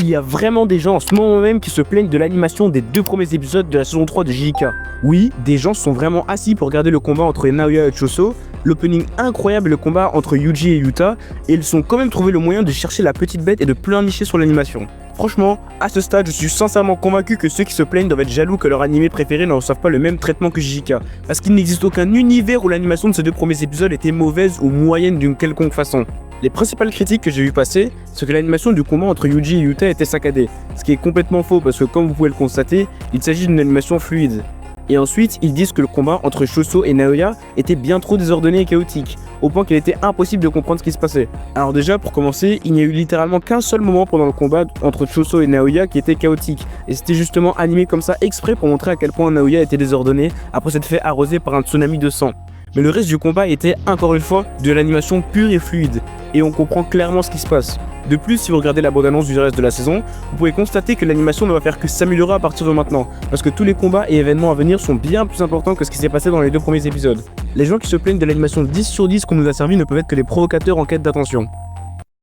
il y a vraiment des gens en ce moment même qui se plaignent de l'animation des 2 premiers épisodes de la saison 3 de JJK. Oui, des gens sont vraiment assis pour regarder le combat entre Naoya et Choso, l'opening incroyable et le combat entre Yuji et Yuta, et ils ont quand même trouvé le moyen de chercher la petite bête et de pleurnicher sur l'animation. Franchement, à ce stade, je suis sincèrement convaincu que ceux qui se plaignent doivent être jaloux que leur animé préféré ne reçoive pas le même traitement que JJK, parce qu'il n'existe aucun univers où l'animation de ces 2 premiers épisodes était mauvaise ou moyenne d'une quelconque façon. Les principales critiques que j'ai vu passer, c'est que l'animation du combat entre Yuji et Yuta était saccadée, ce qui est complètement faux parce que comme vous pouvez le constater, il s'agit d'une animation fluide. Et ensuite, ils disent que le combat entre Choso et Naoya était bien trop désordonné et chaotique, au point qu'il était impossible de comprendre ce qui se passait. Alors déjà, pour commencer, il n'y a eu littéralement qu'un seul moment pendant le combat entre Choso et Naoya qui était chaotique, et c'était justement animé comme ça exprès pour montrer à quel point Naoya était désordonné après s'être fait arroser par un tsunami de sang. Mais le reste du combat était, encore une fois, de l'animation pure et fluide, et on comprend clairement ce qui se passe. De plus, si vous regardez la bande-annonce du reste de la saison, vous pouvez constater que l'animation ne va faire que s'améliorer à partir de maintenant, parce que tous les combats et événements à venir sont bien plus importants que ce qui s'est passé dans les 2 premiers épisodes. Les gens qui se plaignent de l'animation 10 sur 10 qu'on nous a servi ne peuvent être que des provocateurs en quête d'attention.